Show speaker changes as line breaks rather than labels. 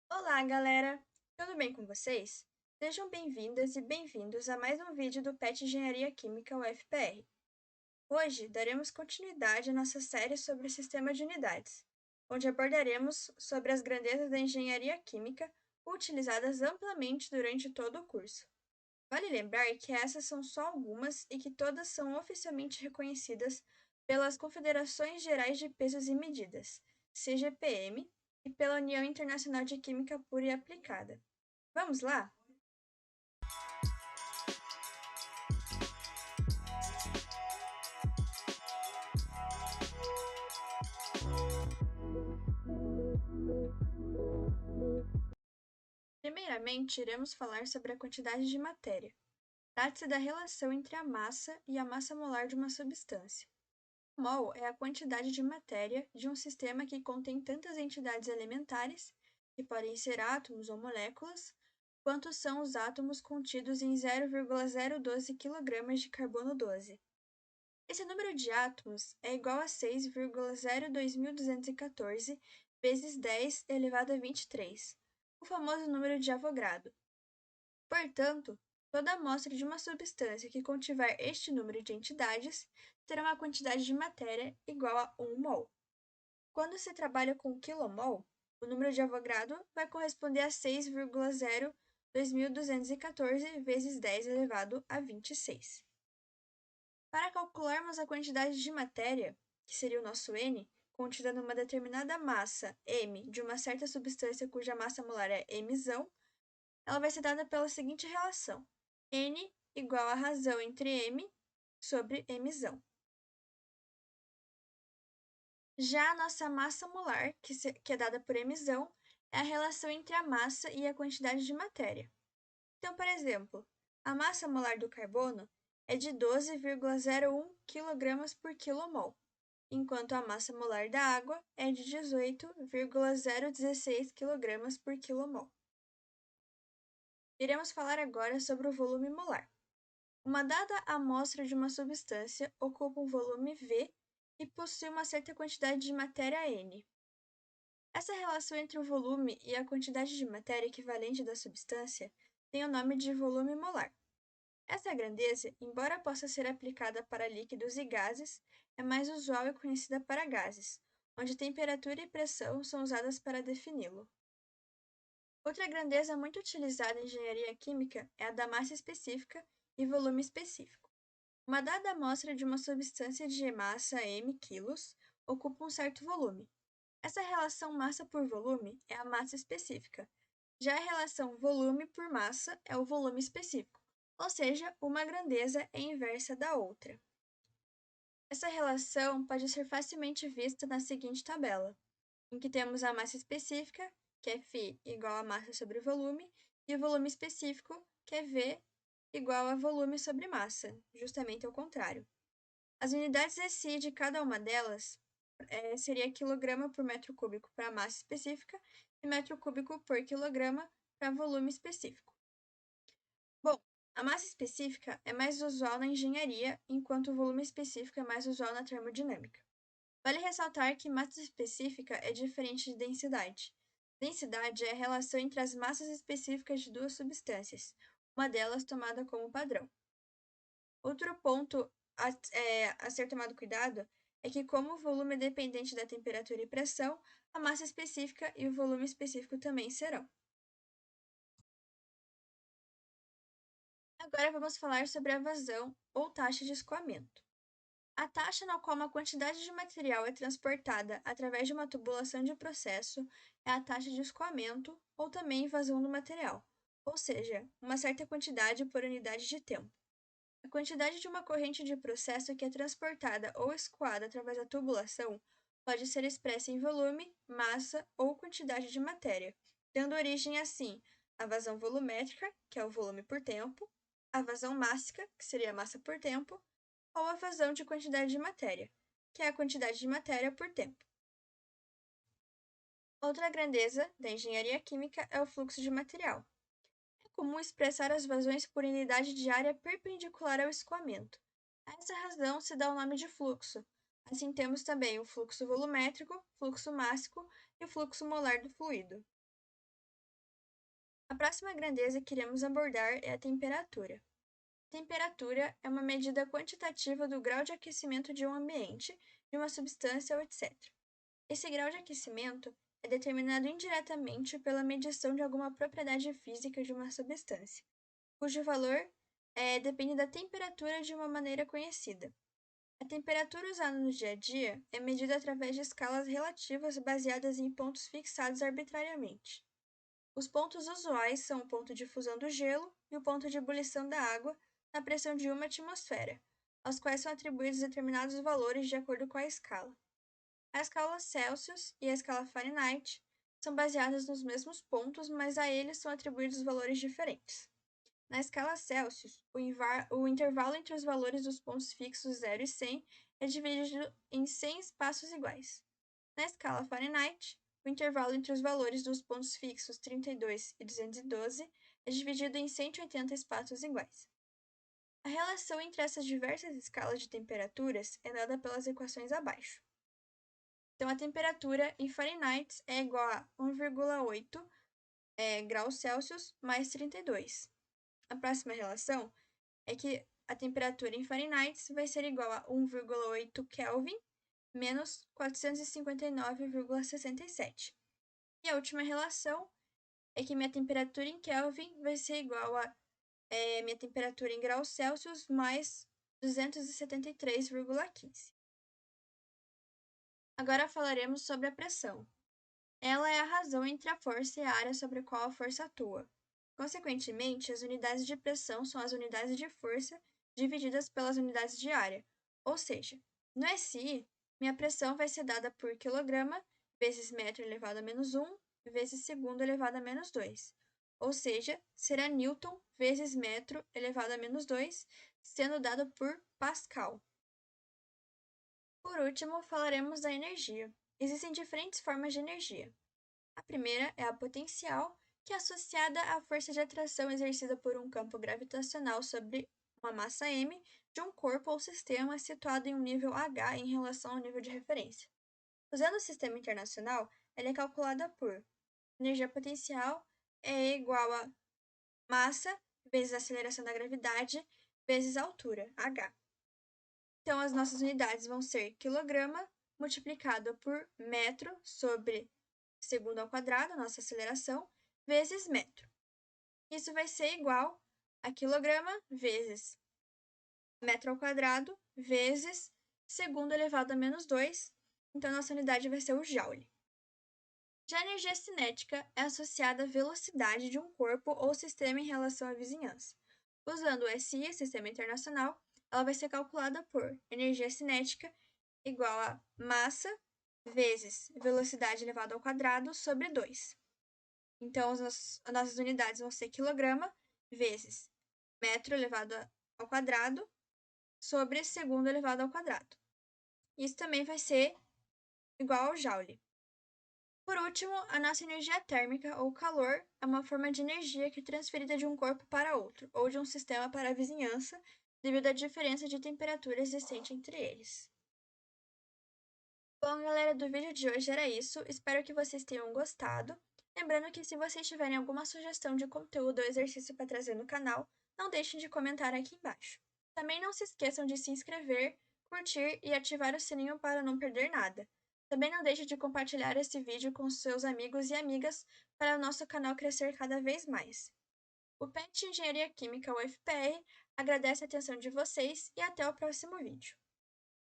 Olá, galera! Tudo bem com vocês? Sejam bem-vindas e bem-vindos a mais um vídeo do PET Engenharia Química UFPR. Hoje daremos continuidade à nossa série sobre o sistema de unidades, onde abordaremos sobre as grandezas da engenharia química utilizadas amplamente durante todo o curso. Vale lembrar que essas são só algumas e que todas são oficialmente reconhecidas pelas Confederações Gerais de Pesos e Medidas, CGPM, e pela União Internacional de Química Pura e Aplicada. Vamos lá? Primeiramente, iremos falar sobre a quantidade de matéria. Trata-se da relação entre a massa e a massa molar de uma substância. Mol é a quantidade de matéria de um sistema que contém tantas entidades elementares, que podem ser átomos ou moléculas, quanto são os átomos contidos em 0,012 kg de carbono 12. Esse número de átomos é igual a 6,02214 vezes 10 elevado a 23, o famoso número de Avogadro. Portanto, toda amostra de uma substância que contiver este número de entidades terá uma quantidade de matéria igual a 1 mol. Quando se trabalha com quilomol, o número de Avogadro vai corresponder a 6,02214 vezes 10 elevado a 26. Para calcularmos a quantidade de matéria, que seria o nosso N, contida numa determinada massa m de uma certa substância cuja massa molar é mzão, ela vai ser dada pela seguinte relação: N igual a razão entre m sobre mzão. Já a nossa massa molar, que é dada por mzão, é a relação entre a massa e a quantidade de matéria. Então, por exemplo, a massa molar do carbono é de 12,01 kg por quilomol, enquanto a massa molar da água é de 18,016 kg por quilomol. Iremos falar agora sobre o volume molar. Uma dada amostra de uma substância ocupa um volume V e possui uma certa quantidade de matéria N. Essa relação entre o volume e a quantidade de matéria equivalente da substância tem o nome de volume molar. Essa grandeza, embora possa ser aplicada para líquidos e gases, é mais usual e conhecida para gases, onde temperatura e pressão são usadas para defini-lo. Outra grandeza muito utilizada em engenharia química é a da massa específica e volume específico. Uma dada amostra de uma substância de massa m quilos ocupa um certo volume. Essa relação massa por volume é a massa específica. Já a relação volume por massa é o volume específico, ou seja, uma grandeza é inversa da outra. Essa relação pode ser facilmente vista na seguinte tabela, em que temos a massa específica, que é φ igual a massa sobre volume, e o volume específico, que é V igual a volume sobre massa, justamente ao contrário. As unidades SI de cada uma delas seria quilograma por metro cúbico para a massa específica e metro cúbico por quilograma para volume específico. Bom, a massa específica é mais usual na engenharia, enquanto o volume específico é mais usual na termodinâmica. Vale ressaltar que massa específica é diferente de densidade. Densidade é a relação entre as massas específicas de duas substâncias, uma delas tomada como padrão. Outro ponto a ser tomado cuidado é que, como o volume é dependente da temperatura e pressão, a massa específica e o volume específico também serão. Agora vamos falar sobre a vazão ou taxa de escoamento. A taxa na qual uma quantidade de material é transportada através de uma tubulação de processo é a taxa de escoamento ou também vazão do material, ou seja, uma certa quantidade por unidade de tempo. A quantidade de uma corrente de processo que é transportada ou escoada através da tubulação pode ser expressa em volume, massa ou quantidade de matéria, dando origem assim à vazão volumétrica, que é o volume por tempo, à vazão mássica, que seria a massa por tempo, ou à vazão de quantidade de matéria, que é a quantidade de matéria por tempo. Outra grandeza da engenharia química é o fluxo de material. É comum expressar as vazões por unidade de área perpendicular ao escoamento. A essa razão se dá o nome de fluxo. Assim temos também o fluxo volumétrico, fluxo mássico e o fluxo molar do fluido. A próxima grandeza que iremos abordar é a temperatura. Temperatura é uma medida quantitativa do grau de aquecimento de um ambiente, de uma substância ou etc. Esse grau de aquecimento é determinado indiretamente pela medição de alguma propriedade física de uma substância, cujo valor depende da temperatura de uma maneira conhecida. A temperatura usada no dia a dia é medida através de escalas relativas baseadas em pontos fixados arbitrariamente. Os pontos usuais são o ponto de fusão do gelo e o ponto de ebulição da água na pressão de uma atmosfera, aos quais são atribuídos determinados valores de acordo com a escala. A escala Celsius e a escala Fahrenheit são baseadas nos mesmos pontos, mas a eles são atribuídos valores diferentes. Na escala Celsius, o intervalo entre os valores dos pontos fixos 0 e 100 é dividido em 100 espaços iguais. Na escala Fahrenheit, o intervalo entre os valores dos pontos fixos 32 e 212 é dividido em 180 espaços iguais. A relação entre essas diversas escalas de temperaturas é dada pelas equações abaixo. Então, a temperatura em Fahrenheit é igual a 1,8 graus Celsius mais 32. A próxima relação é que a temperatura em Fahrenheit vai ser igual a 1,8 Kelvin menos 459,67. E a última relação é que minha temperatura em Kelvin vai ser igual a minha temperatura em graus Celsius mais 273,15. Agora falaremos sobre a pressão. Ela é a razão entre a força e a área sobre a qual a força atua. Consequentemente, as unidades de pressão são as unidades de força divididas pelas unidades de área. Ou seja, no SI, minha pressão vai ser dada por quilograma vezes metro elevado a menos 1 vezes segundo elevado a menos 2. Ou seja, será Newton vezes metro elevado a menos 2, sendo dado por Pascal. Por último, falaremos da energia. Existem diferentes formas de energia. A primeira é a potencial, que é associada à força de atração exercida por um campo gravitacional sobre uma massa m de um corpo ou sistema situado em um nível h em relação ao nível de referência. Usando o sistema internacional, ela é calculada por energia potencial é igual a massa vezes a aceleração da gravidade vezes a altura, h. Então, as nossas unidades vão ser quilograma multiplicado por metro sobre segundo ao quadrado, a nossa aceleração, vezes metro. Isso vai ser igual a quilograma vezes metro ao quadrado vezes segundo elevado a menos 2. Então, nossa unidade vai ser o joule. Já a energia cinética é associada à velocidade de um corpo ou sistema em relação à vizinhança. Usando o SI, Sistema Internacional, ela vai ser calculada por energia cinética igual a massa vezes velocidade elevado ao quadrado sobre 2. Então, as nossas unidades vão ser quilograma vezes metro elevado ao quadrado sobre segundo elevado ao quadrado. Isso também vai ser igual ao joule. Por último, a nossa energia térmica, ou calor, é uma forma de energia que é transferida de um corpo para outro, ou de um sistema para a vizinhança, devido à diferença de temperatura existente entre eles. Bom, galera, do vídeo de hoje era isso. Espero que vocês tenham gostado. Lembrando que se vocês tiverem alguma sugestão de conteúdo ou exercício para trazer no canal, não deixem de comentar aqui embaixo. Também não se esqueçam de se inscrever, curtir e ativar o sininho para não perder nada. Também não deixe de compartilhar esse vídeo com seus amigos e amigas para o nosso canal crescer cada vez mais. O PET Engenharia Química UFPR agradece a atenção de vocês e até o próximo vídeo.